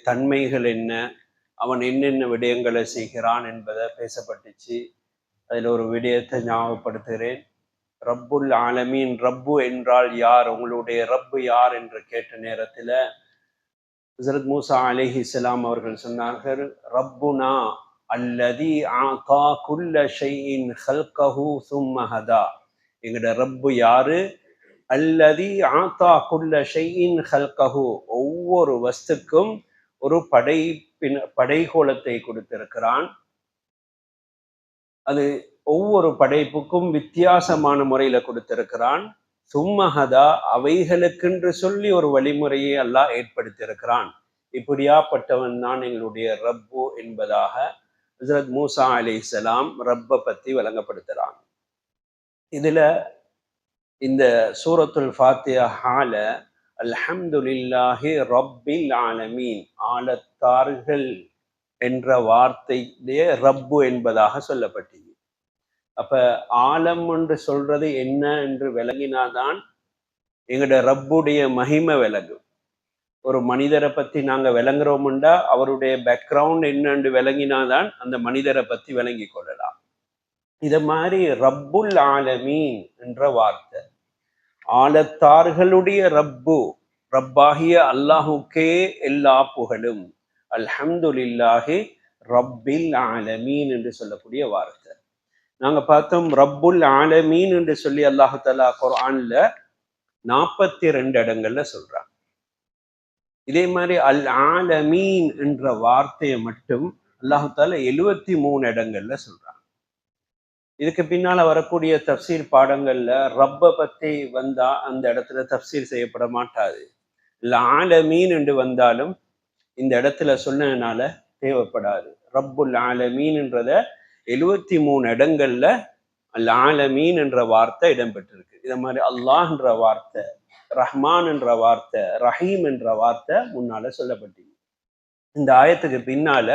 தன்மைகள் என்ன, அவன் என்னென்ன விடயங்களை செய்கிறான் என்பதை பேசப்பட்டுச்சு. அதில் ஒரு விடயத்தை ஞாபகப்படுத்துகிறேன். ரப்புல் ஆலமீன், ரப்பு என்றால் யார், உங்களுடைய ரப்பு யார் என்று கேட்ட நேரத்தில் ஹஸரத் மூசா அலைஹிஸ்ஸலாம் அவர்கள் சொன்னார்கள், ரப்புனா அல்லதி ஆதா குல்ல ஷைஇன் ஹல்கஹு சும்ம ஹதா. எங்களோட ரப்பு யாரு? அல்லதி ஆதா குல்ல ஷைஇன் ஹல்கஹு, ஒவ்வொரு வஸ்துக்கும் ஒரு படைகோலத்தை கொடுத்திருக்கிறான். அது ஒவ்வொரு படைப்புக்கும் வித்தியாசமான முறையில கொடுத்திருக்கிறான். சும்மஹதா, அவைகளுக்கென்று சொல்லி ஒரு வழிமுறையை அல்லாஹ் ஏற்படுத்தியிருக்கிறான். இப்படியாப்பட்டவன் தான் எங்களுடைய ரப்பு என்பதாக ஹஸரத் மூசா அலைஹிஸ்ஸலாம் ரப்பை பத்தி விளங்கப்படுத்துறாங்க. இதுல இந்த சூரத்துல் ஃபாத்திஹால அல்ஹம்துலில்லாஹி ரப்பில் ஆலமீன், ஆலத்தார்கள் என்ற வார்த்தையிலே ரப்பு என்பதாக சொல்லப்பட்டது. அப்ப ஆலம் என்று சொல்றது என்ன என்று விளங்கினாதான் எங்களோட ரப்புடைய மகிமை விளங்கும். ஒரு மனிதரை பத்தி நாங்க விளங்குறோம்டா அவருடைய பேக்ரவுண்ட் என்னன்னு விளங்கினாதான் அந்த மனிதரை பத்தி விளங்கி கொள்ளலாம். இத மாதிரி ரப்புல் ஆலமீன் என்ற வார்த்தை, ஆலத்தார்களுடைய ரப்பு, ரப்பாகிய அல்லாஹுக்கே எல்லா புகழும், அல்ஹம்துலில்லாஹி ரப்பில் ஆலமீன் என்று சொல்லக்கூடிய வார்த்தை. நாங்க பார்த்தோம் ரப்புல் ஆலமீன் என்று சொல்லி அல்லாஹு தஆலா குர்ஆன்ல 42 இடங்கள்ல சொல்றாங்க. இதே மாதிரி அல் ஆலமீன் என்ற வார்த்தையை மட்டும் அல்லாஹு தஆலா 73 இடங்கள்ல சொல்றாங்க. இதுக்கு பின்னால வரக்கூடிய தப்சீர் பாடங்கள்ல ரப்ப பத்தி வந்தா அந்த இடத்துல தப்சீர் செய்யப்பட மாட்டாது. ஆலமீன் என்று வந்தாலும் இந்த இடத்துல சொன்னதுனால தேவைப்படாது. ரப்புல் ஆலமீன்ன்றத 73 இடங்கள்ல அல் ஆலமீன் என்ற வார்த்தை இடம்பெற்றிருக்கு. இத மாதிரி அல்லாஹ் என்ற வார்த்தை, ரஹ்மான் என்ற வார்த்தை, ரஹீம் என்ற வார்த்தை முன்னால சொல்லப்பட்டது. இந்த ஆயத்துக்கு பின்னால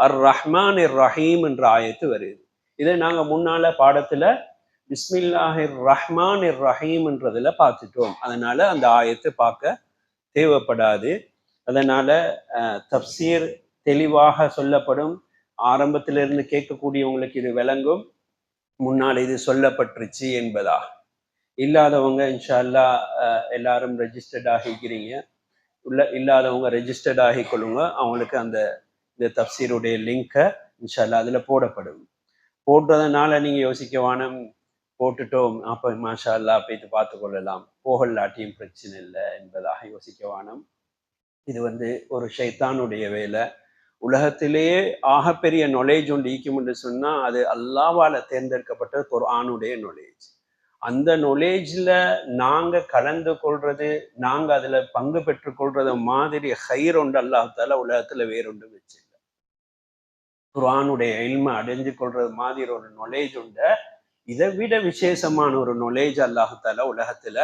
அர் ரஹ்மான் ரஹீம் என்ற ஆயத்து வருது. இதை நாங்க முன்னால பாடத்துல பிஸ்மில்லாஹிர் ரஹ்மான் ரஹீம் என்றதுல பார்த்துட்டோம். அதனால அந்த ஆயத்தை பார்க்க தேவைப்படாது. அதனால தப்சீர் தெளிவாக சொல்லப்படும். ஆரம்பத்திலிருந்து கேட்கக்கூடியவங்களுக்கு இது விளங்கும், முன்னால் இது சொல்லப்பட்டுருச்சு என்பதா. இல்லாதவங்க இன்ஷா அல்லாஹ் எல்லாரும் ரெஜிஸ்டர்ட் ஆகிக்கிறீங்க. இல்லாதவங்க ரெஜிஸ்டர்ட் ஆகி கொள்ளுங்க. அவங்களுக்கு இந்த தப்சீருடைய லிங்கை இன்ஷா அல்லாஹ் அதுல போடப்படும். போடுறதுனால நீங்க யோசிக்க வேணும், போட்டுட்டோம் அப்ப மாஷா அல்லாஹ் போயிட்டு பார்த்து கொள்ளலாம், போகலாட்டியும் பிரச்சனை இல்லை என்பதாக யோசிக்க வேணும். இது ஒரு ஷைத்தானுடைய வேலை. உலகத்திலேயே ஆகப்பெரிய நாலேஜ் ஒன்று ஈக்கும் என்று சொன்னா அது அல்லாஹ்வால தேர்ந்தெடுக்கப்பட்ட குர்ஆனுடைய நாலேஜ். அந்த நாலேஜ்ல நாங்க கலந்து கொள்றது, நாங்க அதுல பங்கு பெற்றுக் கொள்றது மாதிரி ஹைர் ஒன்று அல்லாஹ் தஆலா உலகத்துல வேறொன்று வச்சு குர்ஆனுடைய இல்மை அடைஞ்சு கொள்றது மாதிரி ஒரு நாலேஜ் உண்டு. இதை விட விசேஷமான ஒரு நாலேஜ் அல்லாஹு தஆலா உலகத்துல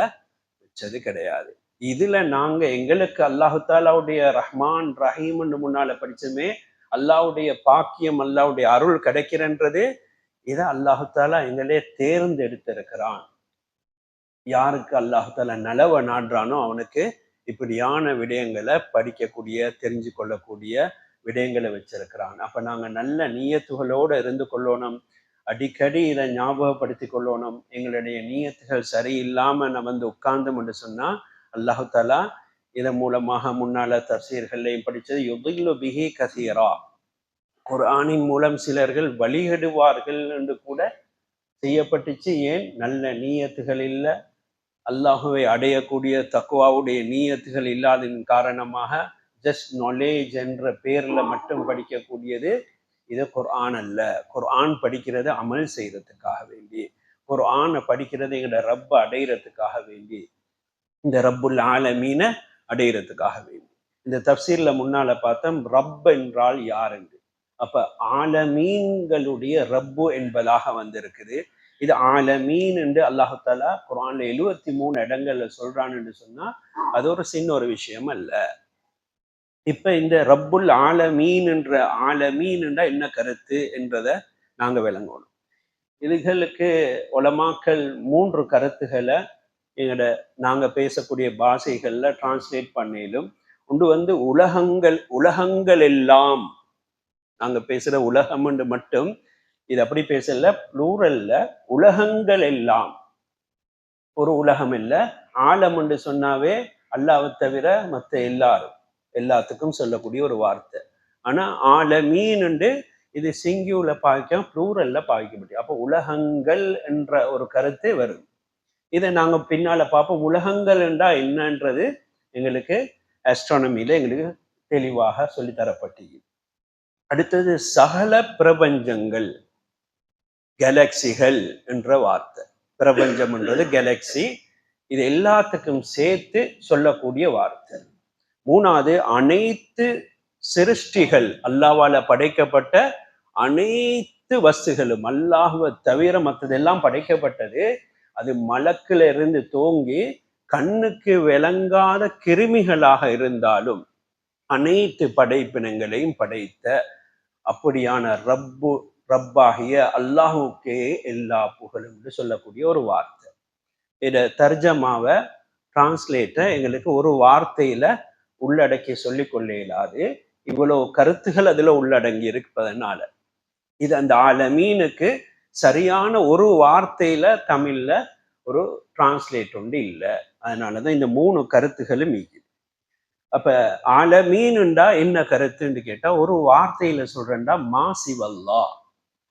வச்சது கிடையாது. இதுல நாங்க எங்களுக்கு அல்லாஹு தஆலாவுடைய ரஹ்மான் ரஹீம்னு முன்னால படிச்சோமே, அல்லாஹ்வுடைய பாக்கியம், அல்லாஹ்வுடைய அருள் கிடைக்கிறன்றது இதை அல்லாஹு தஆலா எங்களே தேர்ந்தெடுத்திருக்கிறான். யாருக்கு அல்லாஹு தஆலா நலவ நாடுறானோ அவனுக்கு இப்படியான விடயங்களை படிக்கக்கூடிய, தெரிஞ்சு கொள்ளக்கூடிய விடயங்களை வச்சிருக்கிறான். அப்ப நாங்க நல்ல நியத்துகளோடு இருந்து கொள்ளணும். அடிக்கடி இதை ஞாபகப்படுத்தி கொள்ளணும். எங்களுடைய நியத்துகள் சரியில்லாம நம்ம உட்கார்ந்தோம் என்று சொன்னா அல்லாஹு தஆலா இதன் மூலமாக முன்னால தப்சீர்களையும் படிச்சது யுதில்லு பிஹி கஸீரா, குர்ஆனின் மூலம் சிலர்கள் வழிகெடுவார்கள் என்று கூட செய்யப்பட்டுச்சு. ஏன்? நல்ல நீயத்துகள் இல்லை, அல்லாஹுவை அடையக்கூடிய தக்வாவுடைய நீயத்துகள் இல்லாததின் காரணமாக ஜஸ்ட் நாலேஜ் என்ற பேர்ல மட்டும் படிக்கக்கூடியது இது குர்ஆன் அல்ல. குர்ஆன் படிக்கிறது அமல் செய்யறதுக்காக வேண்டி, குர்ஆனை படிக்கிறது எங்களோட ரப்ப அடையிறதுக்காக வேண்டி, இந்த ரப்புல் ஆலமீனை அடையிறதுக்காக வேண்டி. இந்த தப்சீர்ல முன்னால பார்த்தோம் ரப் என்றால் யார் என்று. அப்ப ஆலமீன்களுடைய ரப்பு என்பதாக வந்திருக்குது. இது ஆலமீன் என்று அல்லாஹு தஆலா குர்ஆன்ல 73 இடங்கள்ல சொல்றான் என்று சொன்னா அது ஒரு சின்ன ஒரு விஷயம் அல்ல. இப்ப இந்த ரப்புல் ஆலமீன் என்ற ஆலமீன் என்றா என்ன கருத்து என்றதை நாங்க விளங்கணும். இதுகளுக்கு உலமாக்கள் 3 கருத்துக்களை நாங்க பேசக்கூடிய பாஷைகள்ல டிரான்ஸ்லேட் பண்ணிலும். ஒன்று வந்து உலகங்கள் எல்லாம். நாங்க பேசுற உலகம் என்று மட்டும் இது அப்படி பேசல, ப்ளூரல்ல உலகங்கள் எல்லாம். ஒரு உலகம் இல்ல, ஆலம் என்று சொன்னாவே அல்லாவை தவிர மற்ற எல்லாத்துக்கும் சொல்லக்கூடிய ஒரு வார்த்தை. ஆனா ஆலமீன் என்று இது சிங்கியூல பாய்க்க, ப்ளூரல்ல பாய்க்க முடியும். அப்போ உலகங்கள் என்ற ஒரு கருத்து வரும். இதை நாங்க பின்னால பார்ப்போம். உலகங்கள் என்றா என்னன்றது எங்களுக்கு ஆஸ்ட்ரானமியில எங்களுக்கு தெளிவாக சொல்லித்தரப்பட்டது. அடுத்தது சகல பிரபஞ்சங்கள், கேலக்சிகள் என்ற வார்த்தை. பிரபஞ்சம் என்றது கேலக்சி, இது எல்லாத்துக்கும் சேர்த்து சொல்லக்கூடிய வார்த்தை. மூணாவது, அனைத்து சிருஷ்டிகள், அல்லாவால படைக்கப்பட்ட அனைத்து வஸ்துகளும், அல்லாஹ்வை தவிர மற்றதெல்லாம் படைக்கப்பட்டது. அது மலக்குல இருந்து தோங்கி கண்ணுக்கு விளங்காத கிருமிகளாக இருந்தாலும் அனைத்து படைப்பினங்களையும் படைத்த அப்படியான ரப்பாகிய அல்லாஹுக்கே எல்லா புகழும் என்று சொல்லக்கூடிய ஒரு வார்த்தை. இதை தர்ஜமாவை டிரான்ஸ்லேட்டை எங்களுக்கு ஒரு வார்த்தையில உள்ளடக்கி சொல்லிக் கொள்ள இயலாது. இவ்வளவு கருத்துகள் அதுல உள்ளடங்கி இருப்பதனால இது அந்த ஆலமீனுக்கு சரியான ஒரு வார்த்தையில தமிழ்ல ஒரு டிரான்ஸ்லேட் ஒன்று இல்லை. அதனாலதான் இந்த 3 கருத்துகளும் மீது. அப்ப ஆலமீன்டா என்ன கருத்துன்னு கேட்டா, ஒரு வார்த்தையில சொல்றேன்டா மாசிவல்லா,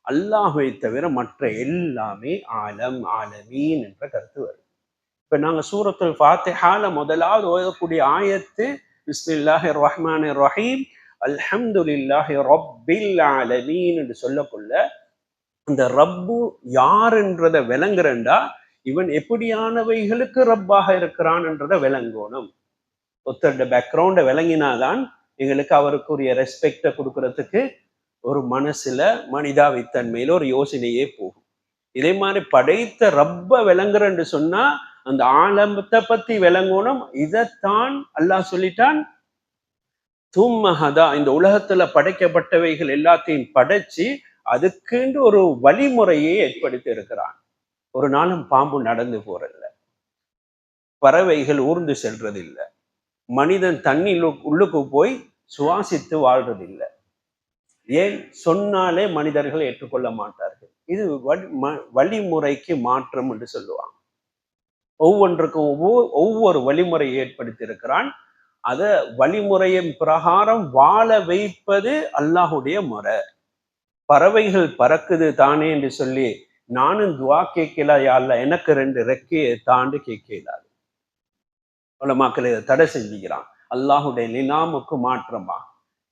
அல்லாஹ்வை தவிர மற்ற எல்லாமே ஆலமீன் என்ற கருத்து வருது. இப்ப நாங்க சூரத்துல் ஃபாத்திஹால முதலாவது ஓதக்கூடிய ஆயத்து பிஸ்மில்லாஹிர் ரஹ்மானிர் ரஹீம் அல்ஹம்துலில்லாஹி ரப்பில் ஆலமீன் என்று சொல்லக்குள்ள அந்த ரப்பு யாருன்றத விளங்குறண்டா இவன் எப்படியானவைகளுக்கு ரப்பாக இருக்கிறான்ன்றத விளங்கணும். ஒருத்தருடைய பேக்ரவுண்டை விளங்கினாதான் எங்களுக்கு அவருக்குரிய ரெஸ்பெக்டை கொடுக்கறதுக்கு ஒரு மனசுல மனிதாவித்தன்மையில ஒரு யோசனையே போகும். இதே மாதிரி படைத்த ரப்ப விளங்குறன்னு சொன்னா அந்த ஆலம்பத்தை பத்தி விளங்கணும். இதைத்தான் அல்லாஹ் சொல்லிட்டான், தும்மஹதா, இந்த உலகத்துல படைக்கப்பட்டவைகள் எல்லாத்தையும் படைச்சு அதுக்குன்னு ஒரு வழிமுறையை ஏற்படுத்தி இருக்கிறான். ஒரு நாளும் பாம்பு நடந்து போறதில்ல, பறவைகள் ஊர்ந்து செல்றதில்லை, மனிதன் தண்ணி உள்ளுக்கு போய் சுவாசித்து வாழ்றதில்லை. ஏன் சொன்னாலே மனிதர்கள் ஏற்றுக்கொள்ள மாட்டார்கள். இது வழிமுறைக்கு மாற்றம் என்று சொல்லுவாங்க. ஒவ்வொன்றுக்கும் ஒவ்வொரு வழிமுறையை ஏற்படுத்தி இருக்கிறான். அத வழிமுறையின் பிரகாரம் வாழ வைப்பது அல்லாஹுடைய முறை. பறவைகள் பறக்குது தானே என்று சொல்லி நானும் துவா கேட்கல, யாழ்ல எனக்கு 2 ரெக்கையை தாண்டு கேட்கலாது. உலமாக்கள் இதை தடை செஞ்சுக்கிறான். அல்லாஹுடைய நிலாமுக்கு மாற்றமா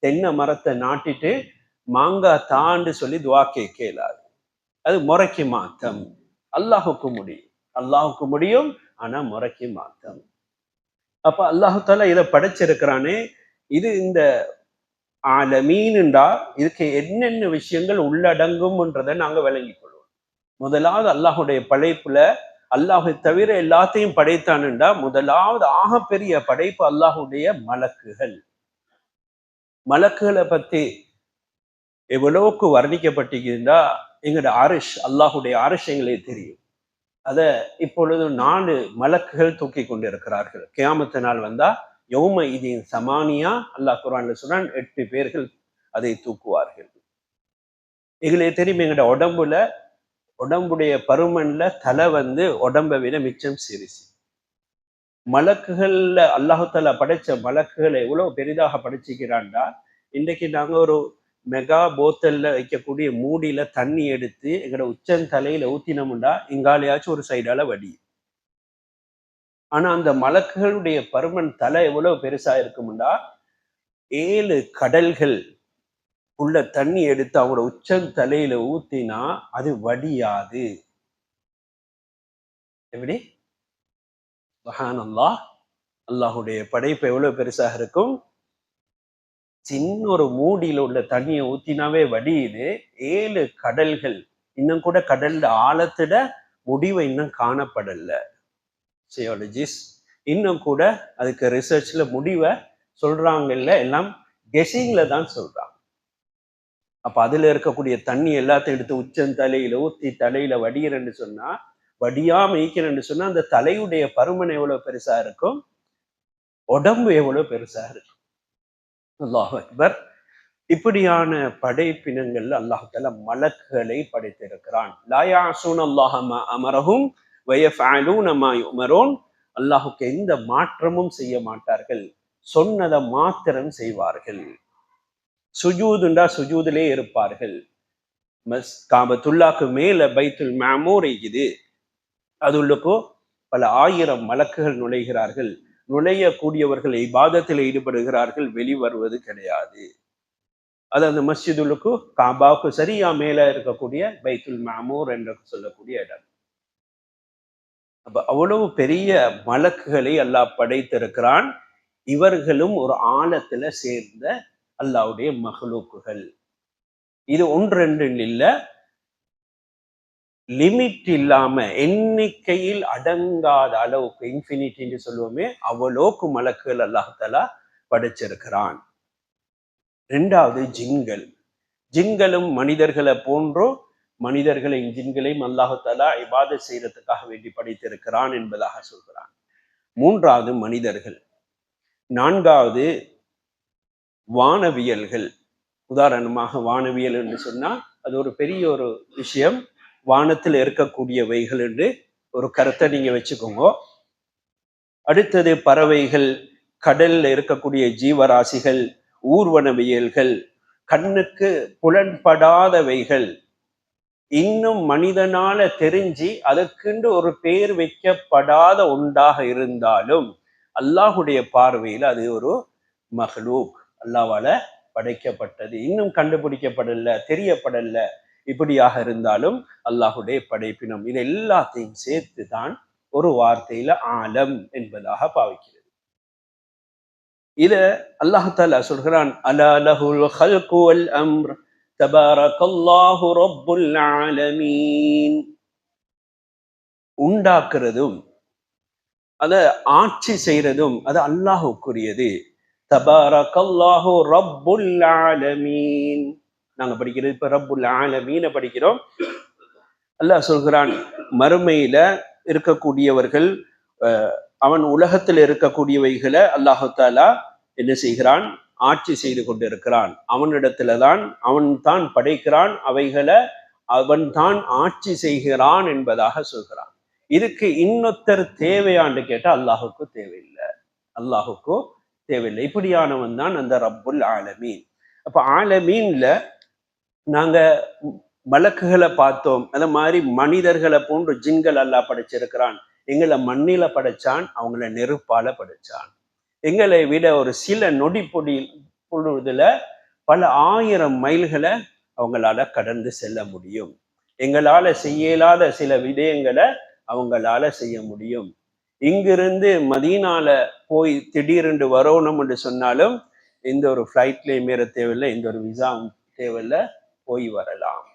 தென்னை மரத்தை நாட்டிட்டு மாங்காய் தாண்டு சொல்லி துவா கேட்கலாது. அது முறைக்கு மாற்றம். அல்லாஹுக்கு முடியும், ஆனா முறைக்கு மாற்றம். அப்ப அல்லாஹு தாலா இதை படைச்சிருக்கிறானே, இது இந்த ஆலமீன்டா இதுக்கு என்னென்ன விஷயங்கள் உள்ளடங்கும்ன்றதை நாங்க விளங்கிக் கொள்வோம். முதலாவது அல்லாஹுடைய படைப்புல அல்லாஹை தவிர எல்லாத்தையும் படைத்தானுண்டா முதலாவது ஆகப்பெரிய படைப்பு அல்லாஹுடைய மலக்குகளை பத்தி எவ்வளவுக்கு வர்ணிக்கப்பட்டிருந்தா எங்களோட அரிஷ், அல்லாஹுடைய அரிஷ் எங்களுக்கு தெரியும். அத இப்பொழுது 4 மலக்குகள் தூக்கி கொண்டிருக்கிறார்கள். கியாமத்து நாள் வந்தா யௌம இதின் சமானியா, அல்லாஹ் குர்ஆன்ல சொல்றான் 8 பேர்கள் அதை தூக்குவார்கள். எங்களுக்கு தெரியும், எங்களோட உடம்புடைய பருமன்ல தலை வந்து உடம்பை விட மிச்சம் சிறுசு. மலக்குகள்ல அல்லாஹு தாலா படைச்ச மலக்குகளை எவ்வளவு பெரிதாக படைச்சிக்கிறான்டா, இன்றைக்கு நாங்க ஒரு மெகா போத்தல்ல வைக்கக்கூடிய மூடியில தண்ணி எடுத்து எங்களோட உச்சந்தலையில ஊத்தினோம்டா எங்காலையாச்சும் ஒரு சைடால வடி. ஆனா அந்த மலக்குகளுடைய பருமன் தலை எவ்வளவு பெருசா இருக்கும்டா, 7 கடல்கள் உள்ள தண்ணி எடுத்து அவங்களோட உச்சந்தலையில ஊத்தினா அது வடியாது. எப்படி? சுப்ஹானல்லாஹ், அல்லாஹுடைய படைப்பு எவ்வளவு பெருசாக இருக்கும். சின்ன ஒரு மூடியில உள்ள தண்ணியை ஊத்தினாவே வடியுது. 7 கடல்கள், இன்னும் கூட கடல்ல ஆழத்திட முடிவை இன்னும் காணப்படல. ஜியாலஜிஸ்ட் இன்னும் கூட அதுக்கு ரிசர்ச்ல முடிவை சொல்றாங்கல்ல, எல்லாம் கெஸிங்ல தான் சொல்றாங்க. அப்ப அதுல இருக்கக்கூடிய தண்ணி எல்லாத்தையும் எடுத்து உச்சந்தலையில ஊத்தி தலையில வடிகிறன்னு சொன்னா, வடியாம ஈக்கிறன்னு சொன்னா அந்த தலையுடைய பருமன் எவ்வளவு பெருசா இருக்கும், உடம்பு எவ்வளவு பெருசா இருக்கும். அல்லாஹ் அக்பர். இப்படியான படைப்பினங்கள் அல்லாஹால மலக்குகளை படைத்திருக்கிறான். லா யாஸூன அல்லாஹ மா அமரஹும் வ யஃஅலூன மா யுமரூன். அல்லாஹுக்கு எந்த மாற்றமும் செய்ய மாட்டார்கள், சொன்னதை மாத்திரம் செய்வார்கள். சுஜூதுண்டா சுஜூதிலே இருப்பார்கள். காபத்துல்லாக்கு மேல பைத்துல் மாமூர் இருக்குது, அதுள்ளக்கோ பல ஆயிரம் மலக்குகள் நுழைகிறார்கள். நுழையக்கூடியவர்கள் இபாதத்தில் ஈடுபடுகிறார்கள், வெளிவருவது கிடையாது. அது அந்த மஸ்ஜிதுலுக்கு காபாவுக்கு சரியா மேல இருக்கக்கூடிய பைத்துல் மாமூர் என்று சொல்லக்கூடிய இடம். அப்ப அவ்வளவு பெரிய மலக்குகளை அல்லாஹ் படைத்திருக்கிறான். இவர்களும் ஒரு ஆழத்துல சேர்ந்த அல்லாஹ்வுடைய மஹ்லூக்குகள். இது ஒன்று ரெண்டு இல்ல, லிமிட் இல்லாம எண்ணிக்கையில் அடங்காத அளவுக்கு, இன்ஃபினிட்டி என்று சொல்லுவோமே, அவ்வளோக்கு மலக்குகள் அல்லாஹாலா படைச்சிருக்கிறான். ரெண்டாவது ஜின்கள். ஜின்களும் மனிதர்களை போன்றோ மனிதர்களையும் ஜின்களையும் அல்லாஹாலா இபாதத் செய்யறதுக்காக வேண்டி படைத்திருக்கிறான் என்பதாக சொல்கிறான். மூன்றாவது மனிதர்கள். நான்காவது வானவியல்கள். உதாரணமாக வானவியல் என்று சொன்னா அது ஒரு பெரிய ஒரு விஷயம். வானத்தில் இருக்கக்கூடியவைகள் என்று ஒரு கருத்தை நீங்க வச்சுக்கோங்க. அடுத்தது பறவைகள், கடல்ல இருக்கக்கூடிய ஜீவராசிகள், ஊர்வனவியல்கள், கண்ணுக்கு புலன்படாதவைகள், இன்னும் மனிதனால தெரிஞ்சு அதற்கென்று ஒரு பேர் வைக்கப்படாத ஒன்றாக இருந்தாலும் அல்லாஹுடைய பார்வையில் அது ஒரு மஹ்லூக், அல்லாஹ்வால படைக்கப்பட்டது, இன்னும் கண்டுபிடிக்கப்படல, தெரியப்படல. இப்படியாக இருந்தாலும் அல்லாஹுடைய படைப்பினம். இது எல்லாத்தையும் சேர்த்து தான் ஒரு வார்த்தையில ஆலம் என்பதாக பாவிக்கிறது. இத அல்லாஹ் தஆலா சொல்கிறான், அலா லஹுல் ஹல்கு வல் அம்ர் தபாரக்கல்லாஹு ரப்புல் ஆலமீன். உண்டாக்குறதும் அத ஆட்சி செய்யறதும் அது அல்லாஹுக்குரியது. தபாரக்கல்லாஹு ரப்புல் ஆலமீன். நாங்க படிக்கிறது இப்ப ரப்புல் ஆலமீன படிக்கிறோம். அல்லாஹ் சொல்கிறான், மறுமையில இருக்கக்கூடியவர்கள், அவன் உலகத்தில் இருக்கக்கூடியவைகளை அல்லாஹு தஆலா என்ன செய்கிறான், ஆட்சி செய்து கொண்டிருக்கிறான். அவனிடத்துலதான் அவன் தான் படைக்கிறான், அவைகளை அவன் தான் ஆட்சி செய்கிறான் என்பதாக சொல்கிறான். இதுக்கு இன்னொருத்தர் தேவையான்னு கேட்டா அல்லாஹுக்கு தேவையில்லை, அல்லாஹுக்கு தேவையில்லை. இப்படியானவன் தான் அந்த ரப்புல் ஆலமீன். அப்ப ஆலமீன்ல நாங்க மலக்குகளை பார்த்தோம், அந்த மாதிரி மனிதர்களை போன்று ஜின்கள் அல்லாஹ் படைச்சிருக்கிறான். எங்களை மண்ணில படைச்சான், அவங்கள நெருப்பால படைச்சான். எங்களை விட ஒரு சில நொடி பொழுதுல பல ஆயிரம் மைல்களை அவங்களால கடந்து செல்ல முடியும். எங்களால செய்யலாத சில விடயங்களை அவங்களால செய்ய முடியும். இங்கிருந்து மதீனால போய் திடீரென்று வரணும் என்று சொன்னாலும் எந்த ஒரு ஃப்ளைட்லேயும் ஏற தேவையில்லை, எந்த ஒரு விசாவும் தேவையில்லை, போய் வரலாம்.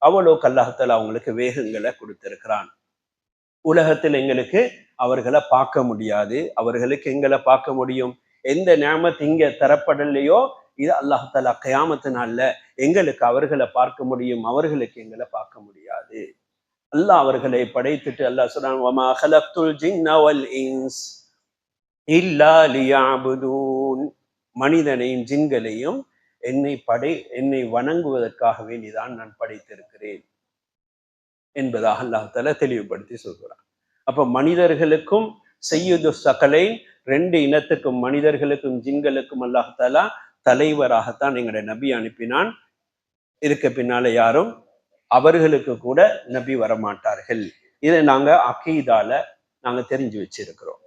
அவ்வளோ அல்லாஹ் அவங்களுக்கு வேகங்களை கொடுத்திருக்கிறான். உலகத்தில் எங்களுக்கு அவர்களை பார்க்க முடியாது, அவர்களுக்கு எங்களை பார்க்க முடியும். எந்த நியாமத் இங்க தரப்படலையோ இது அல்லாஹ் தஆலா கியாமத்து நாள்ல எங்களுக்கு அவர்களை பார்க்க முடியும், அவர்களுக்கு எங்களை பார்க்க முடியாது. அல்லாஹ் அவர்களை படைத்துட்டு அல்லாஹ் சொல்றான், வமா ஹலக்துல் ஜின்ன வல் இன்ஸ் இல்லா லியஅபுதூன். மனிதனையும் ஜின்களையும் என்னை வணங்குவதற்காக வேண்டிதான் நான் படைத்திருக்கிறேன் என்பதாக அல்லாஹ் தஆலா தெளிவுபடுத்தி சொல்கிறான். அப்ப மனிதர்களுக்கும் செய்யுது சகலை, ரெண்டு இனத்துக்கும், மனிதர்களுக்கும் ஜின்களுக்கும் அல்லாஹ் தஆலா தலைவராகத்தான் எங்களுடைய நபி அனுப்பினான். இதுக்கு பின்னால யாரும் அவர்களுக்கு கூட நபி வரமாட்டார்கள். இதை நாங்க அகீதால நாங்க தெரிஞ்சு வச்சிருக்கிறோம்.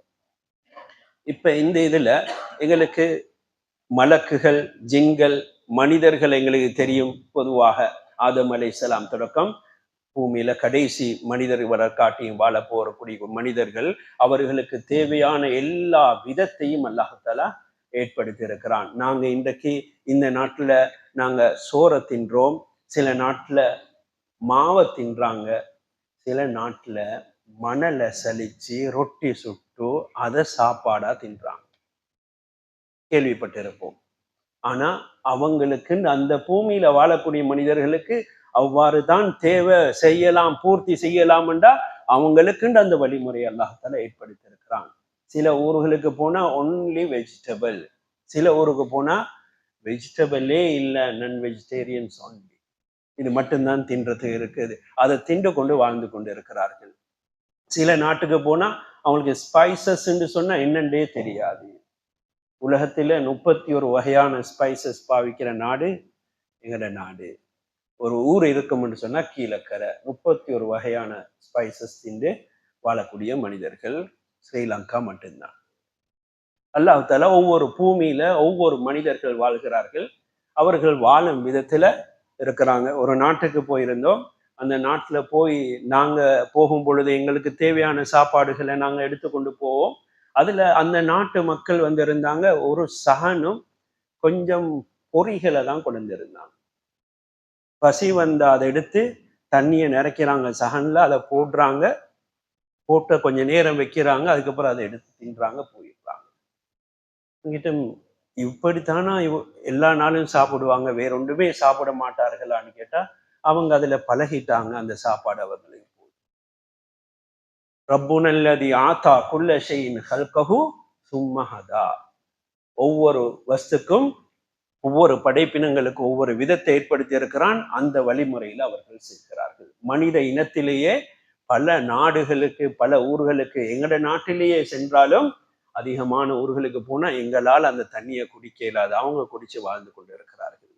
இப்ப இந்த இதுல எங்களுக்கு மலக்குகள், ஜின்கள், மனிதர்கள் எங்களுக்கு தெரியும். பொதுவாக ஆதம் அலைஹிஸ்ஸலாம் தொடக்கம் பூமியில கடைசி மனிதர் வர காட்டியும் வாழ போறக்கூடிய மனிதர்கள், அவர்களுக்கு தேவையான எல்லா விதத்தையும் அல்லாஹ் தஆலா ஏற்படுத்தி இருக்கிறான். நாங்க இன்றைக்கு இந்த நாட்டுல நாங்க சோறை தின்றோம், சில நாட்டுல மாவை தின்றாங்க, சில நாட்டுல மணலை சலிச்சு ரொட்டி சுட்டு அதை சாப்பாடா தின்றாங்க, கேள்விப்பட்டிருப்போம். ஆனா அவங்களுக்கு, அந்த பூமியில வாழக்கூடிய மனிதர்களுக்கு அவ்வாறு தான் தேவை, செய்யலாம், பூர்த்தி செய்யலாம்டா அவங்களுக்கு அந்த வழிமுறை அல்லாஹ் தஆலா ஏற்படுத்தி இருக்கிறான். சில ஊர்களுக்கு போனா ஒன்லி வெஜிடபிள், சில ஊருக்கு போனா வெஜிடபிளே இல்லை, நான் வெஜிடேரியன்ஸ் ஒன்லி. இது மட்டும்தான் தின்றது இருக்குது. அதை தின்று கொண்டு வாழ்ந்து கொண்டு இருக்கிறார்கள். சில நாட்டுக்கு போனா அவங்களுக்கு ஸ்பைசஸ் சொன்னா என்னன்றே தெரியாது. உலகத்துல 31 வகையான ஸ்பைசஸ் பாவிக்கிற நாடு எங்கட நாடு. ஒரு ஊர் இருக்கும்னு சொன்னா கீழக்கரை 31 வகையான ஸ்பைசஸ் தின்று வாழக்கூடிய மனிதர்கள் ஸ்ரீலங்கா மட்டும்தான். அல்லாஹ் தஆலா ஒவ்வொரு பூமியில ஒவ்வொரு மனிதர்கள் வாழ்கிறார்கள். அவர்கள் வாழும் விதத்துல இருக்கிறாங்க. ஒரு நாட்டுக்கு போயிருந்தோம். அந்த நாட்டுல போய் நாங்க போகும் பொழுது எங்களுக்கு தேவையான சாப்பாடுகளை நாங்க எடுத்துக்கொண்டு போவோம். அதுல அந்த நாட்டு மக்கள் இருந்தாங்க. ஒரு சகனும் கொஞ்சம் பொறிகளை தான் கொண்டு இருந்தாங்க. பசி வந்தா அதை எடுத்து தண்ணியை நிறைக்கிறாங்க சகன்ல, அதை போடுறாங்க, போட்ட கொஞ்ச நேரம் வைக்கிறாங்க, அதுக்கப்புறம் அதை எடுத்து தின்றாங்க, போயிடுறாங்க. என்கிட்ட இப்படித்தானா எல்லா நாளும் சாப்பிடுவாங்க, வேற ஒன்றுமே சாப்பிட மாட்டார்களான்னு கேட்டா அவங்க அதுல பழகிட்டாங்க. அந்த சாப்பாடு அவர்களுக்கு ரப்புனல்லதி ஆத்தா குல்ல ஷைஇன் ஹல்கஹு சும்ம ஹதா. ஒவ்வொரு வஸ்துக்கும் ஒவ்வொரு படைப்பினங்களுக்கு ஒவ்வொரு விதத்தை ஏற்படுத்தி இருக்கிறான். அந்த வழிமுறையில் அவர்கள் செய்கிறார்கள். மனித இனத்திலேயே பல நாடுகளுக்கு பல ஊர்களுக்கு, எங்கட நாட்டிலேயே சென்றாலும் அதிகமான ஊர்களுக்கு போனா எங்களால் அந்த தண்ணியை குடிக்க இயலாது. அவங்க குடிச்சு வாழ்ந்து கொண்டு இருக்கிறார்கள்.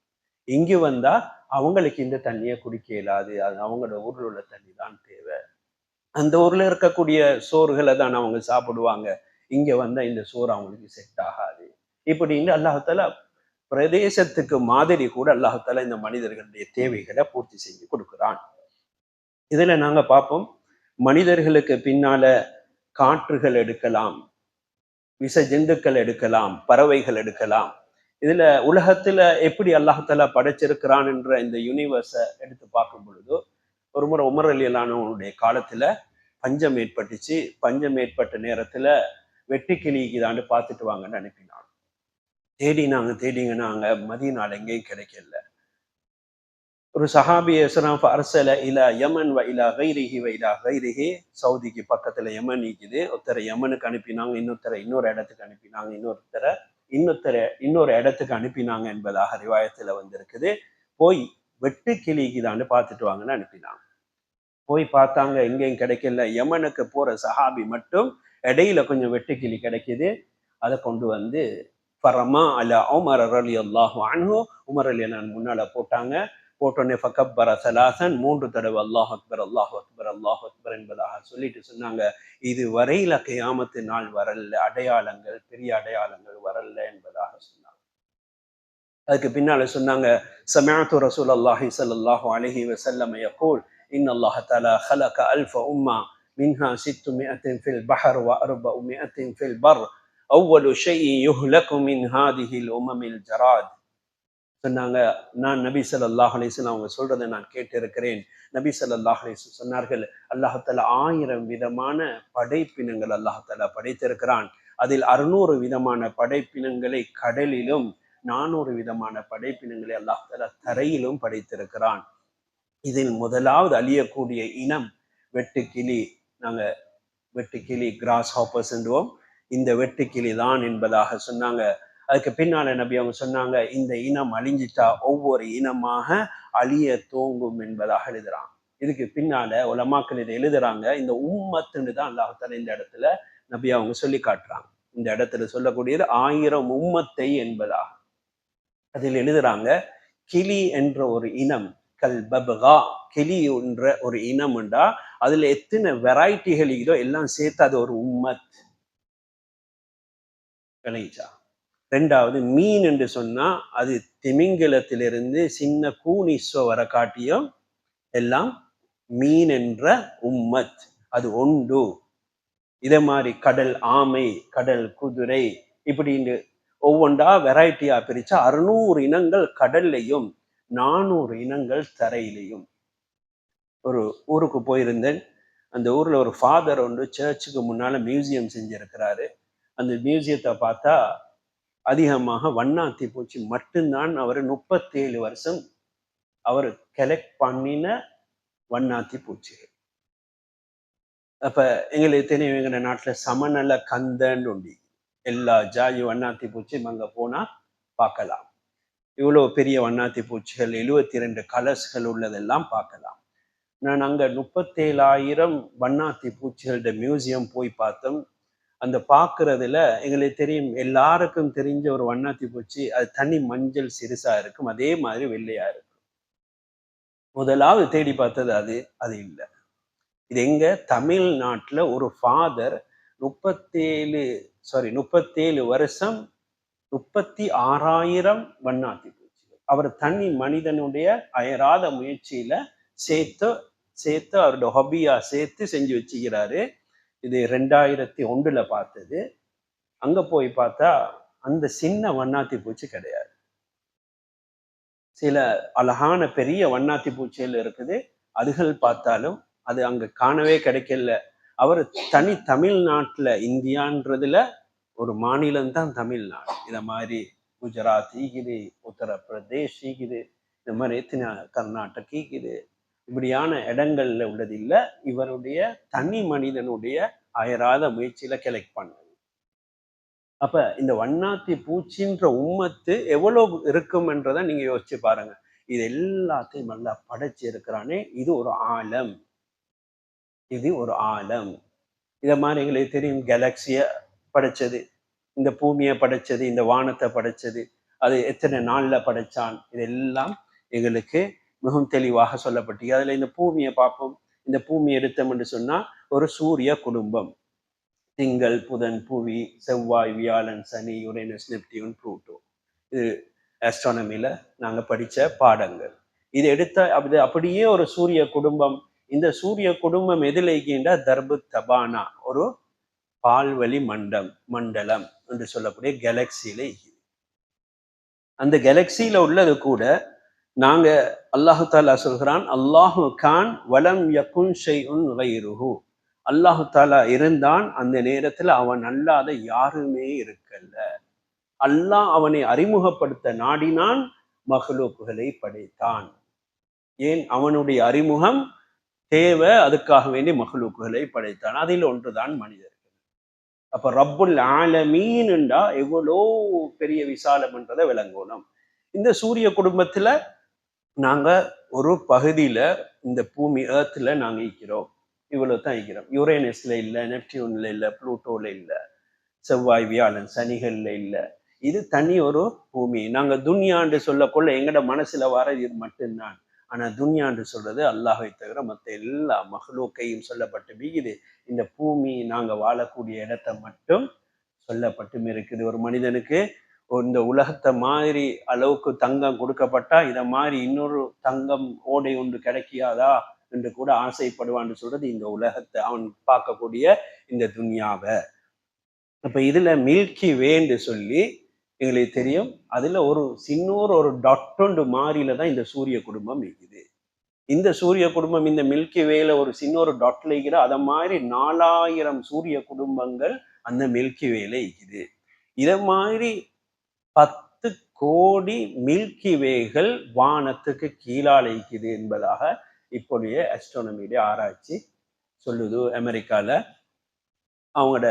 இங்கு வந்தா அவங்களுக்கு இந்த தண்ணியை குடிக்க இயலாது. அது அவங்களோட ஊர்ல உள்ள தண்ணி தான் தேவை. அந்த ஊர்ல இருக்கக்கூடிய சோறுகளை தான் அவங்க சாப்பிடுவாங்க. இங்க வந்தா இந்த சோறு அவங்களுக்கு செட் ஆகாது. இப்படின்னு அல்லாஹால பிரதேசத்துக்கு மாதிரி கூட அல்லாஹால இந்த மனிதர்களுடைய தேவைகளை பூர்த்தி செஞ்சு கொடுக்கிறான். இதுல நாங்க பார்ப்போம், மனிதர்களுக்கு பின்னால காற்றுகள் எடுக்கலாம், விஷ ஜந்துக்கள் எடுக்கலாம், பறவைகள் எடுக்கலாம். இதுல உலகத்துல எப்படி அல்லாஹால படைச்சிருக்கிறான் என்ற இந்த யூனிவர்ஸை எடுத்து பார்க்கும் பொழுது, ஒரு முறை உமர் ரலியல்லாஹுடைய காலத்துல பஞ்சம் ஏற்பட்டுச்சு. பஞ்சம் ஏற்பட்ட நேரத்துல வெட்டுக்கிளிக்குதாண்டு பார்த்துட்டு வாங்கன்னு அனுப்பினாங்க. தேடிங்கன்னாங்க, மதீனால எங்கேயும் கிடைக்கல. ஒரு சஹாபிய அரசல இலா யமன் வ இலா கைரிஹி வ இலா கைரிஹி. சவுதிக்கு பக்கத்துல யமன் இருக்குது. ஒருத்தரை யமனுக்கு அனுப்பினாங்க, இன்னொருத்தரை இன்னொரு இடத்துக்கு அனுப்பினாங்க, இன்னொரு இடத்துக்கு அனுப்பினாங்க என்பதாக ரிவாயத்துல வந்திருக்குது. போய் வெட்டு கிளிக்குதான்னு பார்த்துட்டு வாங்கன்னு அனுப்பினாங்க. போய் பார்த்தாங்க, எங்கேயும் கிடைக்கல. யமனுக்கு போற சஹாபி மட்டும் இடையில கொஞ்சம் வெட்டுக்கிளி கிடைக்குது. அதை கொண்டு வந்து ஃபரமா அல உமர் ரலியல்லாஹு அன்ஹு, உமர் ரலியல்லாஹு முன்னால போட்டாங்க. போட்டோன்னே ஃபகப்பர சலாசன், 3 தடவை அல்லாஹ் அக்பர் அல்லாஹ் அக்பர் அல்லாஹ் அக்பர் என்பதாக சொல்லிட்டு சொன்னாங்க, இது வரையில கியாமத்து நாள் வரல, அடையாளங்கள் பெரிய அடையாளங்கள் வரல என்பதாக சொன்னாங்க. அதுக்கு பின்னால சொன்னாங்க, சமஅத்து ரசூலல்லாஹி ஸல்லல்லாஹு அலைஹி வஸல்லம் யகூல் இன்னல்லாஹ தஆலா خلق 1000 உம்மா மின்ஹா 600 ஃபில் பஹர் வ 400 ஃபில் பர். அவ்வளு ஷைஇன் யுஹ்லகு மின் ஹாதிஹில் உமமில் ஜராத். சொன்னாங்க, நான் நபி ஸல்லல்லாஹு அலைஹி வஸல்லம் அவங்க சொல்றதை நான் கேட்டிருக்கிறேன். நபி ஸல்லல்லாஹு அலைஹி வஸல்லம் சொன்னார்கள், அல்லாஹ் தஆலா 1000 விதமான படைப்பினங்கள் அல்லாஹ் தஆலா படைத்திருக்கிறான். அதில் 600 விதமான படைப்பினங்களை கடலிலும், 400 விதமான படைப்பினங்களை அல்லாஹ் தஆலா தரையிலும் படைத்திருக்கிறான். இதில் முதலாவது அழியக்கூடிய இனம் வெட்டுக்கிளி. நாங்க வெட்டுக்கிளி கிராஸ் ஹாப்பர்ஸ் என்றுவோம். இந்த வெட்டுக்கிளி தான் என்பதாக சொன்னாங்க. அதுக்கு பின்னால நபி அவங்க சொன்னாங்க, இந்த இனம் அழிஞ்சிட்டா ஒவ்வொரு இனமாக அழிய தோங்கும் என்பதாக எழுதுறாங்க. இதுக்கு பின்னால உலமாக்கள் இதை எழுதுறாங்க, இந்த உம்மத்துன்னு தான் அல்லாஹ் இந்த இடத்துல நபி அவங்க சொல்லி காட்டுறாங்க. இந்த இடத்துல சொல்லக்கூடியது 1000 உம்மத்தை என்பதாக. அதில் எழுதுறாங்க, கிளி என்ற ஒரு இனம், கல் பப்கா, கிளி என்ற ஒரு இனம் உண்டா, அதுல எத்தனை வெரைட்டிகள் இதோ எல்லாம் சேர்த்து அது ஒரு உம்மத். விளைச்சா. ரெண்டாவது மீன் என்று சொன்னா அது திமிங்கிலத்திலிருந்து சின்ன கூனிஸ்வ வர காட்டியும் எல்லாம் மீன் என்ற உம்மத், அது உண்டு. இதே மாதிரி கடல் ஆமை, கடல் குதிரை, இப்படி ஒவ்வொன்றா வெரைட்டியா பிரிச்சா 600 இனங்கள் கடல்லையும் 400 இனங்கள் தரையிலையும். ஒரு ஊருக்கு போயிருந்தேன். அந்த ஊர்ல ஒரு ஃபாதர் ஒன்று சர்ச்சுக்கு முன்னால மியூசியம் செஞ்சிருக்கிறாரு. அந்த மியூசியத்தை பார்த்தா அதிகமாக வண்ணாத்தி பூச்சி மட்டும்தான் அவர் 37 வருஷம் அவர் கலெக்ட் பண்ணின வண்ணாத்தி பூச்சிகள். அப்ப எங்களுக்கு தெரியும், எங்க நாட்டுல சமநல கந்தன்னு உண்டு. எல்லா ஜாதி வண்ணாத்தி பூச்சியும் அங்க போனா பார்க்கலாம். இவ்வளோ பெரிய வண்ணாத்தி பூச்சிகள் 72 கலர்ஸ்கள் உள்ளதெல்லாம் பார்க்கலாம். நான் அங்கே 37,000 வண்ணாத்தி பூச்சிகளோட மியூசியம் போய் பார்த்தோம். அந்த பார்க்கறதுல எங்களுக்கு தெரியும், எல்லாருக்கும் தெரிஞ்ச ஒரு வண்ணாத்தி பூச்சி, அது தனி மஞ்சள் சிறுசா இருக்கும், அதே மாதிரி வெள்ளையா இருக்கும். முதலாவது தேடி பார்த்தது அது அது இல்லை. இது எங்க தமிழ்நாட்டில் ஒரு ஃபாதர் 37 வருஷம் 36,000 வண்ணாத்தி பூச்சிகள் அவர் தனி மனிதனுடைய அயராத முயற்சியில சேர்த்து சேர்த்து அவரோட ஹாபியா சேர்த்து செஞ்சு வச்சுக்கிறாரு. இது 2001 பார்த்தது. அங்க போய் பார்த்தா அந்த சின்ன வண்ணாத்தி பூச்சி கிடையாது. சில அழகான பெரிய வண்ணாத்தி பூச்சிகள் இருக்குது, அதுகள் பார்த்தாலும் அது அங்க காணவே கிடைக்கல. அவர் தனி தமிழ்நாட்டுல, இந்தியான்றதுல ஒரு மாநிலம் தான் தமிழ்நாடு. இத மாதிரி குஜராத் ஈகுது, உத்தரப்பிரதேஷ் ஈகுது, இந்த மாதிரி எத்தனை கர்நாடக ஈகுது, இப்படியான இடங்கள்ல உள்ளது இல்ல. இவருடைய தனி மனிதனுடைய அயராத முயற்சியில கலெக்ட் பண்ணது. அப்ப இந்த வண்ணாத்தி பூச்சின்ற உம்மத்து எவ்வளவு இருக்கும்ன்றதை நீங்க யோசிச்சு பாருங்க. இது எல்லாத்தையும் நல்லா படைச்சு இருக்கிறானே, இது ஒரு ஆலம். இது ஒரு ஆலம். இத மாதிரி எங்களுக்கு தெரியும், கேலக்சிய படைச்சது, இந்த பூமியை படைச்சது, இந்த வானத்தை படைச்சது, அது எத்தனை நாள்ல படைச்சான், இதெல்லாம் எங்களுக்கு மிகவும் தெளிவாக சொல்லப்பட்டு. அதுல இந்த பூமியை பார்ப்போம். இந்த பூமியை எடுத்தோம் என்று சொன்னா ஒரு சூரிய குடும்பம். திங்கள், புதன், புவி, செவ்வாய், வியாழன், சனி, யுரேனஸ், நெப்டியூன், புளூட்டோ. இது ஆஸ்ட்ரானமில நாங்க படிச்ச பாடங்கள். இது எடுத்த அப்படியே ஒரு சூரிய குடும்பம். இந்த சூரிய குடும்பம் எதில் இருக்கின்ற தர்பு தபானா, ஒரு பால்வழி மண்டலம் என்று சொல்லக்கூடிய கேலக்சியில. அந்த கேலக்சியில உள்ளது கூட நாங்க அல்லாஹு தாலா சொல்கிறான், அல்லாஹு கான் வலம் யகுன் ஷைஉன் கைருஹு. அல்லாஹு தாலா இருந்தான், அந்த நேரத்துல அவன் அல்லாத யாருமே இருக்கல்ல. அல்லாஹ் அவனை அறிமுகப்படுத்த நாடினான், மஹ்லூக்குகளை படைத்தான். ஏன்? அவனுடைய அறிமுகம் தேவை, அதுக்காக வேண்டி மஹ்லூக்குகளை படைத்தான். அதில் ஒன்றுதான் மனிதர்கள். அப்ப ரப்புல் ஆலமீன் என்றா எவ்வளோ பெரிய விசாலம் என்றதை விளங்கணும். இந்த சூரிய குடும்பத்துல நாங்க ஒரு பகுதியில, இந்த பூமி ஏர்த்ல நாங்க இருக்கிறோம். இவ்வளவு தான் இருக்கிறோம். யுரேனஸ்ல இல்ல, நெப்டியூன்ல இல்ல, புளூட்டோல இல்ல, செவ்வாய், வியாழன், சனிகள்ல இல்ல. இது தனி ஒரு பூமி. நாங்க துன்யாண்டு சொல்லக்கொள்ள எங்கட மனசுல வர இது மட்டும்தான். ஆனா துன்யாண்டு சொல்றது அல்லாஹை தவிர மற்ற எல்லா மஹ்லூக்கையும் சொல்லப்பட்டு மிகுது. இந்த பூமி நாங்க வாழக்கூடிய இடத்தை மட்டும் சொல்லப்பட்டும் இருக்குது. ஒரு மனிதனுக்கு இந்த உலகத்தை மாதிரி அளவுக்கு தங்கம் கொடுக்கப்பட்டா இதை மாதிரி இன்னொரு தங்கம் ஓடை ஒன்று கிடைக்காதா என்று கூட ஆசைப்படுவான்னு சொல்றது இந்த உலகத்தை, அவன் பார்க்கக்கூடிய இந்த துன்யாவை. அப்ப இதுல மில்கி வேன்னு சொல்லி எங்களுக்கு தெரியும், அதுல ஒரு சின்னோர் ஒரு டொட்டொண்டு மாறில தான் இந்த சூரிய குடும்பம் இருக்குது. இந்த சூரிய குடும்பம் இந்த மில்கி வேல ஒரு சின்னொரு டாட்ல இருக்கிற, அத மாதிரி 4000 சூரிய குடும்பங்கள் அந்த மில்கி வேல இருக்குது. இத மாதிரி 10 கோடி மில்கி வேகள் வானத்துக்கு கீழால இருக்குது என்பதாக இப்போதைய ஆஸ்ட்ரோனமியுடைய ஆராய்ச்சி சொல்லுது. அமெரிக்கால அவங்களோட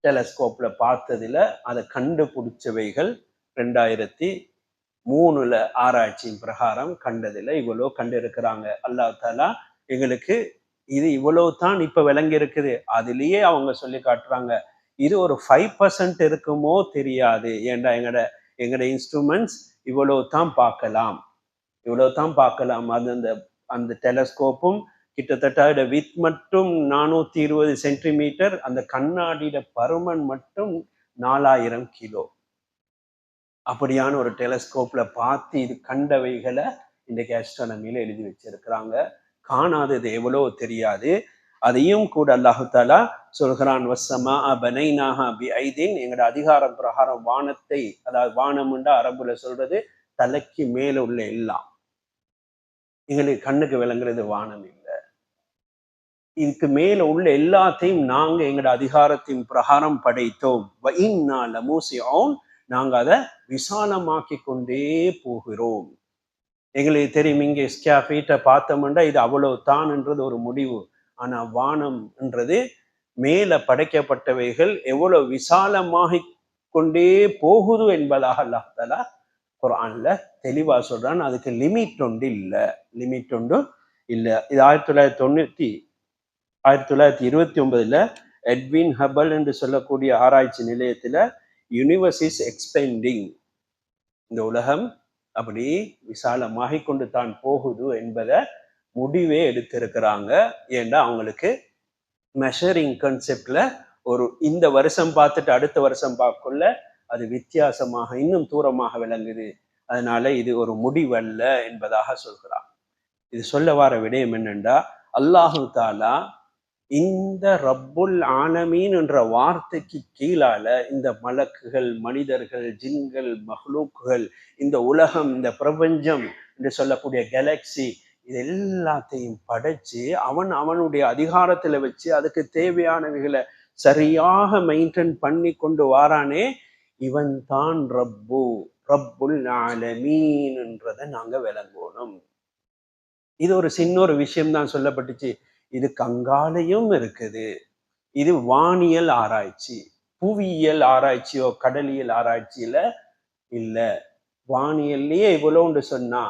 டெலஸ்கோப்ல பார்த்ததுல அதை கண்டுபிடிச்சவைகள் 2003 ஆராய்ச்சியின் பிரகாரம் கண்டதுல இவ்வளோ கண்டு இருக்கிறாங்க. அல்லாஹ் தாலா எங்களுக்கு இது இவ்வளவு தான் இப்ப விளங்கி இருக்குது. அதுலயே அவங்க சொல்லி காட்டுறாங்க, இது ஒரு 5% இருக்குமோ தெரியாது. ஏன்டா எங்கட இன்ஸ்ட்ருமெண்ட்ஸ் இவ்வளவு தான் பார்க்கலாம், அது அந்த டெலஸ்கோப்பும் கிட்டத்தட்ட வித் மட்டும் 420 சென்டிமீட்டர், அந்த கண்ணாடியோட பருமன் மட்டும் 4000 கிலோ. அப்படியான ஒரு டெலஸ்கோப்ல பார்த்து இது கண்டவைகளை இன்றைக்கு ஆஸ்ட்ரானமியில எழுதி வச்சிருக்கிறாங்க. காணாதது எவ்வளோ தெரியாது. அதையும் கூட அல்லாஹு தாலா சொல்கிறான், வஸ்ஸமா பனைனாஹா பிஐதின், எங்களோட அதிகாரம் பிரகாரம் வானத்தை, அதாவது வானம்ண்டா அரபுல சொல்றது தலைக்கு மேல உள்ள எல்லாம், எங்களுக்கு கண்ணுக்கு விளங்குறது வானம் இல்லை. இதுக்கு மேல உள்ள எல்லாத்தையும் நாங்க எங்களோட அதிகாரத்தின் பிரகாரம் படைத்தோம். நாங்க அதை விசாலமாக்கி கொண்டே போகிறோம். எங்களுக்கு தெரியும், இங்கே ஸ்கேஃபீட்டை பார்த்தோம்னா இது அவ்வளவு தான்ன்றது ஒரு முடிவு. ஆனா வானம் என்றது மேல படைக்கப்பட்டவைகள் எவ்வளவு விசாலமாகி கொண்டே போகுது என்பதாக அல்லாஹ் தஆலா குர்ஆன்ல தெளிவா சொல்றான். அதுக்கு லிமிட் ஒன்று இல்லை, லிமிட் ஒன்று இல்லை. இது 1929 எட்வின் ஹபல் என்று சொல்லக்கூடிய ஆராய்ச்சி நிலையத்துல யூனிவர்ஸ் இஸ் எக்ஸ்பெண்டிங், இந்த உலகம் அப்படி விசாலமாகி கொண்டு தான் போகுது என்பதை முடிவே எடுத்திருக்கிறாங்க. ஏன்னா அவங்களுக்கு மெஷரிங் கான்செப்ட்ல ஒரு இந்த வருஷம் பார்த்துட்டு அடுத்த வருஷம் பார்க்கல அது வித்தியாசமாக இன்னும் தூரமாக விளங்குது. அதனால இது ஒரு முடிவல்ல என்பதாக சொல்கிறார். இது சொல்ல வர விடயம் என்னென்றா, அல்லாஹு தாலா இந்த ரப்புல் ஆலமீன் என்ற வார்த்தைக்கு கீழால இந்த மலக்குகள், மனிதர்கள், ஜின்கள், மஹ்லூக்குகள், இந்த உலகம், இந்த பிரபஞ்சம் என்று சொல்லக்கூடிய கேலக்சி, இது எல்லாத்தையும் படைச்சு அவனுடைய அதிகாரத்துல வச்சு அதுக்கு தேவையானவைகளை சரியாக மெயின்டைன் பண்ணி கொண்டு வாரானே, இவன் தான் ரப்புல் ஆலமீன் என்றதை நாங்க விளங்கணும். இது ஒரு சின்ன ஒரு விஷயம் தான் சொல்லப்பட்டுச்சு. இது கங்காலையும் இருக்குது. இது வானியல் ஆராய்ச்சி, புவியியல் ஆராய்ச்சியோ கடலியல் ஆராய்ச்சியில இல்ல. வானியல்லையே எவ்வளோன்னு சொன்னா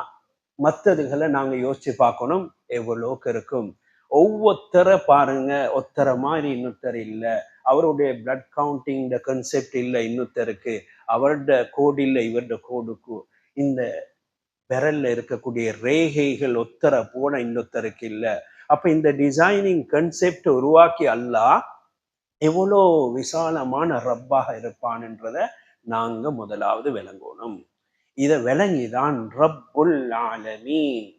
மற்றதுகளை நாங்க யோசிச்சு பார்க்கணும் எவ்வளோக்கு இருக்கும். ஒவ்வொருத்தரை பாருங்க, ஒத்தர மாதிரி இன்னொருத்தர் இல்லை. அவருடைய பிளட் கவுண்டிங் கன்செப்ட் இல்லை இன்னொருத்தருக்கு, அவருடைய கோடு இல்லை இவருடைய கோடுக்கு. இந்த விரல்ல இருக்கக்கூடிய ரேகைகள் ஒத்தர போன இன்னொருத்தருக்கு இல்லை. அப்ப இந்த டிசைனிங் கன்செப்ட் உருவாக்கி அல்லாஹ் எவ்வளோ விசாலமான ரப்பாக இருப்பான்ன்றத நாங்க முதலாவது விளங்கணும். இதை விளங்கிதான் ரப்புல் ஆலமீன்,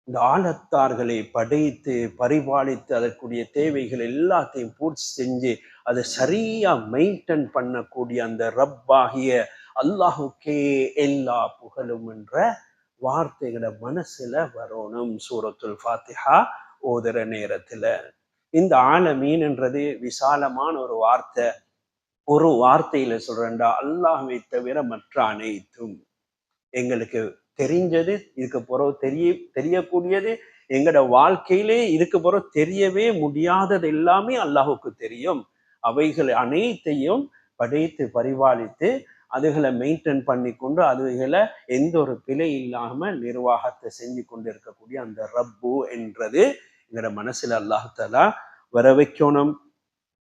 இந்த ஆழத்தார்களை படைத்து பரிபாலித்து அதற்குரிய தேவைகள் எல்லாத்தையும் பூர்த்தி செஞ்சு அதை சரியா மெயின்டைன் பண்ணக்கூடிய அந்த ரப்பாகிய அல்லாஹுக்கே எல்லா புகழும் என்ற வார்த்தைகளை மனசுல வரணும். சூரத்துல் ஃபாத்திஹா ஓதுற நேரத்துல இந்த ஆலமீன்ன்றது விசாலமான ஒரு வார்த்தை. ஒரு வார்த்தையில சொல்றேன்டா, அல்லாஹ்வை தவிர மற்ற அனைத்தும் எங்களுக்கு தெரிஞ்சது, இதுக்கு பிறகு தெரியக்கூடியது, எங்களோட வாழ்க்கையிலே இதுக்கு பிறகு தெரியவே முடியாதது எல்லாமே அல்லாஹுக்கு தெரியும். அவைகள் அனைத்தையும் படைத்து பரிபாலித்து அதுகளை மெயின்டைன் பண்ணி கொண்டு அதுகளை எந்த ஒரு பிழை இல்லாம நிர்வாகத்தை செஞ்சு கொண்டு இருக்கக்கூடிய அந்த ரப்பு என்றது எங்களோட மனசுல அல்லாஹாலா வர வைக்கணும்.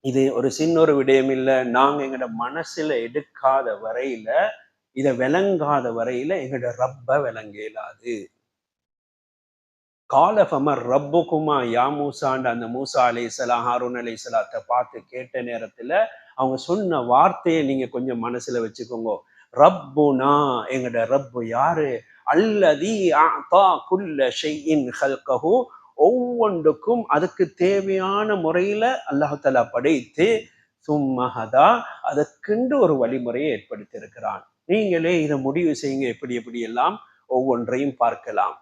இது ஒரு சின்ன ஒரு விடயம் இல்லை. நாங்க எங்களோட மனசுல எடுக்காத வரையில, இதை விளங்காத வரையில எங்களோட ரப்ப விளங்க இயலாது. காலஃபமர் ரப்புக்குமா யா மூசாண்ட அந்த மூசா அலைஹிஸ்ஸலாம் ஹாரூன் அலைஹிஸ்ஸலாத்தை பார்த்து கேட்ட நேரத்துல அவங்க சொன்ன வார்த்தையை நீங்க கொஞ்சம் மனசுல வச்சுக்கோங்க. ரப்புனா, எங்களோட ரப்பு யாரு? அல்லதி அஅதா குல்ல ஷைஇன் ஹல்கஹு, ஒவ்வொன்றுக்கும் அதுக்கு தேவையான முறையில அல்லாஹ் தஆலா படைத்து சும்மஹதா, அதற்கென்று ஒரு வழிமுறையை ஏற்படுத்தி இருக்கிறான். நீங்களே இதை முடிவு செய்யுங்க, எப்படி எப்படி எல்லாம் ஒவ்வொன்றையும் பார்க்கலாம்.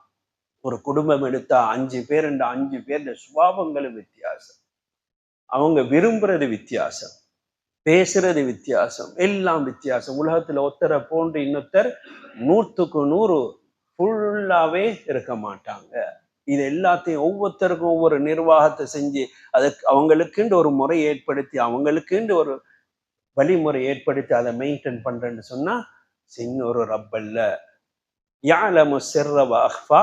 ஒரு குடும்பம் எடுத்தா 5 பேர், 5 பேர் சுபாவங்களும் வித்தியாசம், அவங்க விரும்புறது வித்தியாசம், பேசுறது வித்தியாசம், எல்லாம் வித்தியாசம். உலகத்துல ஒருத்தரை போன்று இன்னொருத்தர் 100க்கு 100 ஃபுல்லாவே இருக்க மாட்டாங்க. இது எல்லாத்தையும் ஒவ்வொருத்தருக்கும் ஒவ்வொரு நிர்வாகத்தை செஞ்சு அதுக்கு அவங்களுக்குன்னு ஒரு முறை ஏற்படுத்தி அவங்களுக்குன்னு ஒரு வழிமுறை ஏற்படுத்தி அதை மெயின்டைன் பண்றேன்னு சொன்னா சின்ன ஒரு ரப்பல்ல. யாலமு சிர்ர வ அஹ்ஃபா,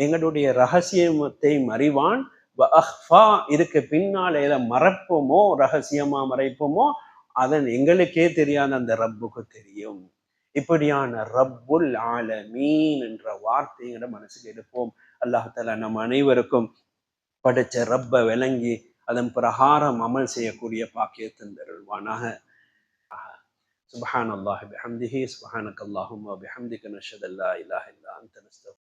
எங்களுடைய ரகசியத்தை அறிவான். வ அஹ்ஃபா, இதுக்கு பின்னால எதை மறைப்போமோ, ரகசியமா மறைப்போமோ, அதன் எங்களுக்கே தெரியாத அந்த ரப்புக்கு தெரியும். இப்படியான ரப்புல் ஆலமீன் என்ற வார்த்தைகளை மனசுக்கு எடுப்போம். அல்லாஹ் தஆலா நம் அனைவருக்கும் படைச்ச ரப்ப விளங்கி அதன் பிரகாரம் அமல் செய்யக்கூடிய பாக்கியத்தை தருவானாக. சுப்ஹானல்லாஹி பிஹம்திஹி, சுப்ஹானக்கல்லாஹும்ம பிஹம்திக, நஷ்ஹது அல்லா இலாஹா இல்லா அன்த, நஸ்தக்ஃபிருக.